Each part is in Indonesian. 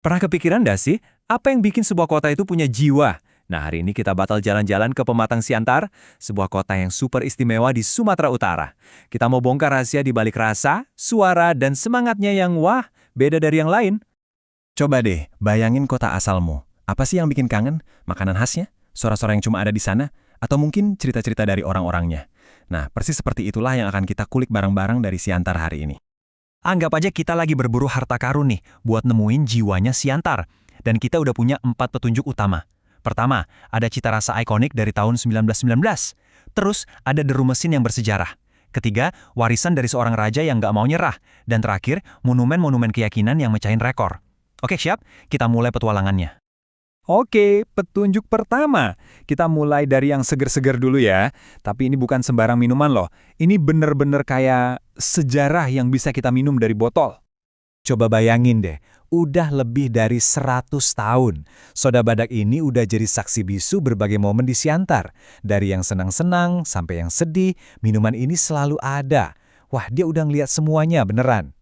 Pernah kepikiran nggak sih, apa yang bikin sebuah kota itu punya jiwa? Nah, hari ini kita bakal jalan-jalan ke Pematang Siantar, sebuah kota yang super istimewa di Sumatera Utara. Kita mau bongkar rahasia di balik rasa, suara, dan semangatnya yang wah, beda dari yang lain. Coba deh, bayangin kota asalmu. Apa sih yang bikin kangen? Makanan khasnya? Suara-suara yang cuma ada di sana? Atau mungkin cerita-cerita dari orang-orangnya? Nah, persis seperti itulah yang akan kita kulik bareng-barang dari Siantar hari ini. Anggap aja kita lagi berburu harta karun nih, buat nemuin jiwanya Siantar. Dan kita udah punya 4 petunjuk utama. Pertama, ada cita rasa ikonik dari tahun 1919. Terus, ada deru mesin yang bersejarah. Ketiga, warisan dari seorang raja yang nggak mau nyerah. Dan terakhir, monumen-monumen keyakinan yang mecahin rekor. Oke, siap? Kita mulai petualangannya. Oke, petunjuk pertama. Kita mulai dari yang seger-seger dulu ya. Tapi ini bukan sembarang minuman loh. Ini bener-bener kayak sejarah yang bisa kita minum dari botol. Coba bayangin deh, udah lebih dari 100 tahun. Soda badak ini udah jadi saksi bisu berbagai momen di Siantar. Dari yang senang-senang sampai yang sedih, minuman ini selalu ada. Wah, dia udah ngeliat semuanya beneran.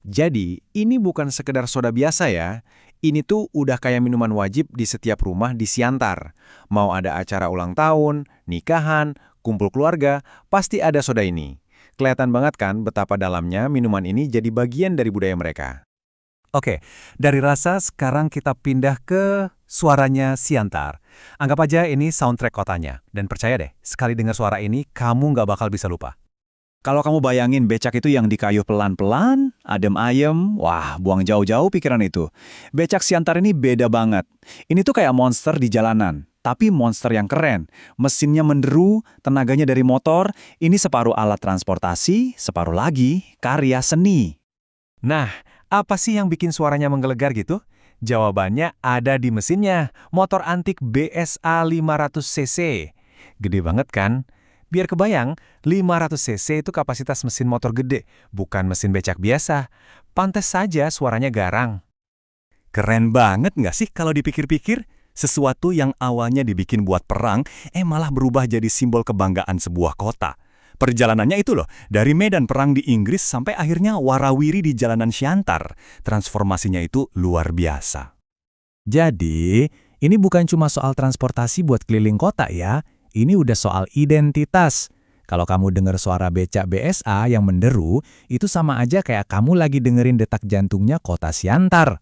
Jadi, ini bukan sekedar soda biasa ya. Ini tuh udah kayak minuman wajib di setiap rumah di Siantar. Mau ada acara ulang tahun, nikahan, kumpul keluarga, pasti ada soda ini. Kelihatan banget kan betapa dalamnya minuman ini jadi bagian dari budaya mereka. Oke, dari rasa sekarang kita pindah ke suaranya Siantar. Anggap aja ini soundtrack kotanya. Dan percaya deh, sekali dengar suara ini, kamu nggak bakal bisa lupa. Kalau kamu bayangin becak itu yang dikayuh pelan-pelan, adem ayem, wah buang jauh-jauh pikiran itu. Becak Siantar ini beda banget. Ini tuh kayak monster di jalanan, tapi monster yang keren. Mesinnya menderu, tenaganya dari motor, ini separuh alat transportasi, separuh lagi karya seni. Nah, apa sih yang bikin suaranya menggelegar gitu? Jawabannya ada di mesinnya, motor antik BSA 500cc. Gede banget kan? Biar kebayang, 500cc itu kapasitas mesin motor gede, bukan mesin becak biasa. Pantes saja suaranya garang. Keren banget nggak sih kalau dipikir-pikir? Sesuatu yang awalnya dibikin buat perang, malah berubah jadi simbol kebanggaan sebuah kota. Perjalanannya itu loh, dari medan perang di Inggris sampai akhirnya warawiri di jalanan Siantar. Transformasinya itu luar biasa. Jadi, ini bukan cuma soal transportasi buat keliling kota ya, ini udah soal identitas. Kalau kamu dengar suara becak BSA yang menderu, itu sama aja kayak kamu lagi dengerin detak jantungnya kota Siantar.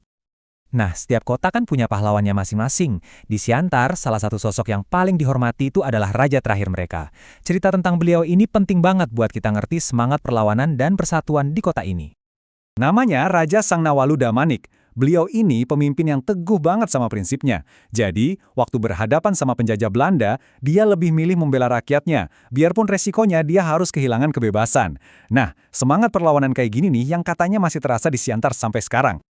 Nah, setiap kota kan punya pahlawannya masing-masing. Di Siantar, salah satu sosok yang paling dihormati itu adalah raja terakhir mereka. Cerita tentang beliau ini penting banget buat kita ngerti semangat perlawanan dan persatuan di kota ini. Namanya Raja Sangnawalu Damanik. Beliau ini pemimpin yang teguh banget sama prinsipnya. Jadi, waktu berhadapan sama penjajah Belanda, dia lebih milih membela rakyatnya. Biarpun resikonya dia harus kehilangan kebebasan. Nah, semangat perlawanan kayak gini nih yang katanya masih terasa di Siantar sampai sekarang.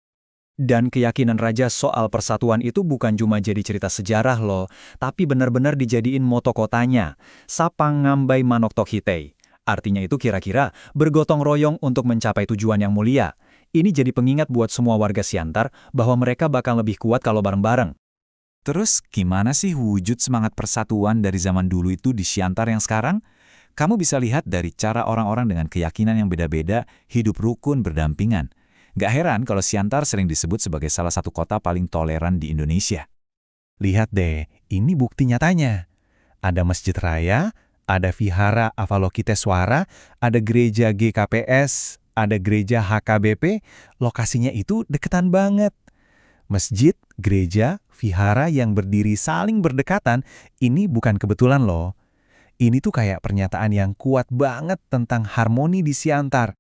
Dan keyakinan raja soal persatuan itu bukan cuma jadi cerita sejarah loh, tapi benar-benar dijadiin moto kotanya, Sapang Ngambai Manok Tokhitei. Artinya itu kira-kira bergotong royong untuk mencapai tujuan yang mulia. Ini jadi pengingat buat semua warga Siantar bahwa mereka bakal lebih kuat kalau bareng-bareng. Terus gimana sih wujud semangat persatuan dari zaman dulu itu di Siantar yang sekarang? Kamu bisa lihat dari cara orang-orang dengan keyakinan yang beda-beda hidup rukun berdampingan. Gak heran kalau Siantar sering disebut sebagai salah satu kota paling toleran di Indonesia. Lihat deh, ini bukti nyatanya. Ada masjid raya, ada vihara Avalokiteswara, ada gereja GKPS, ada gereja HKBP, lokasinya itu deketan banget. Masjid, gereja, vihara yang berdiri saling berdekatan, ini bukan kebetulan loh. Ini tuh kayak pernyataan yang kuat banget tentang harmoni di Siantar.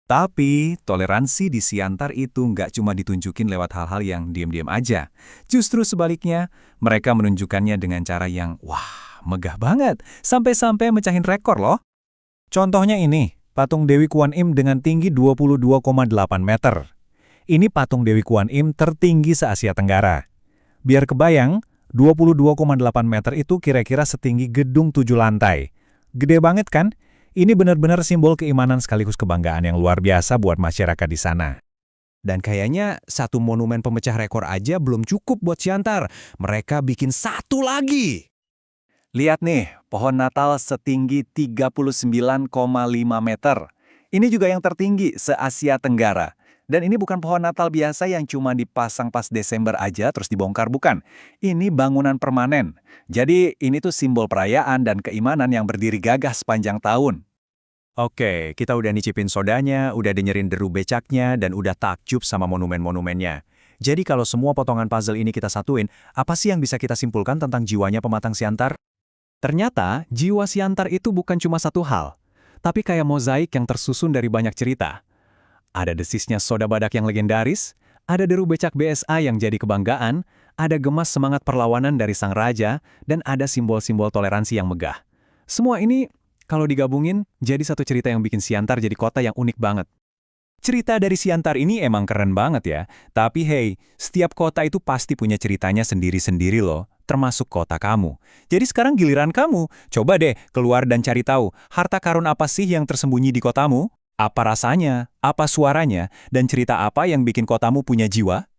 Tapi, toleransi di Siantar itu nggak cuma ditunjukin lewat hal-hal yang diam-diam aja. Justru sebaliknya, mereka menunjukkannya dengan cara yang, wah, megah banget. Sampai-sampai mecahin rekor loh. Contohnya ini, patung Dewi Kuan Im dengan tinggi 22,8 meter. Ini patung Dewi Kuan Im tertinggi se-Asia Tenggara. Biar kebayang, 22,8 meter itu kira-kira setinggi gedung 7 lantai. Gede banget kan? Ini benar-benar simbol keimanan sekaligus kebanggaan yang luar biasa buat masyarakat di sana. Dan kayaknya satu monumen pemecah rekor aja belum cukup buat Siantar. Mereka bikin satu lagi. Lihat nih, pohon Natal setinggi 39,5 meter. Ini juga yang tertinggi se-Asia Tenggara. Dan ini bukan pohon Natal biasa yang cuma dipasang pas Desember aja terus dibongkar, bukan. Ini bangunan permanen. Jadi ini tuh simbol perayaan dan keimanan yang berdiri gagah sepanjang tahun. Oke, kita udah nyicipin sodanya, udah dengerin deru becaknya, dan udah takjub sama monumen-monumennya. Jadi kalau semua potongan puzzle ini kita satuin, apa sih yang bisa kita simpulkan tentang jiwanya pematang Siantar? Ternyata, jiwa Siantar itu bukan cuma satu hal, tapi kayak mozaik yang tersusun dari banyak cerita. Ada desisnya soda badak yang legendaris, ada deru becak BSA yang jadi kebanggaan, ada gemas semangat perlawanan dari sang raja, dan ada simbol-simbol toleransi yang megah. Semua ini, kalau digabungin, jadi satu cerita yang bikin Siantar jadi kota yang unik banget. Cerita dari Siantar ini emang keren banget ya. Tapi hey, setiap kota itu pasti punya ceritanya sendiri-sendiri loh, termasuk kota kamu. Jadi sekarang giliran kamu. Coba deh keluar dan cari tahu, harta karun apa sih yang tersembunyi di kotamu? Apa rasanya? Apa suaranya? Dan cerita apa yang bikin kotamu punya jiwa?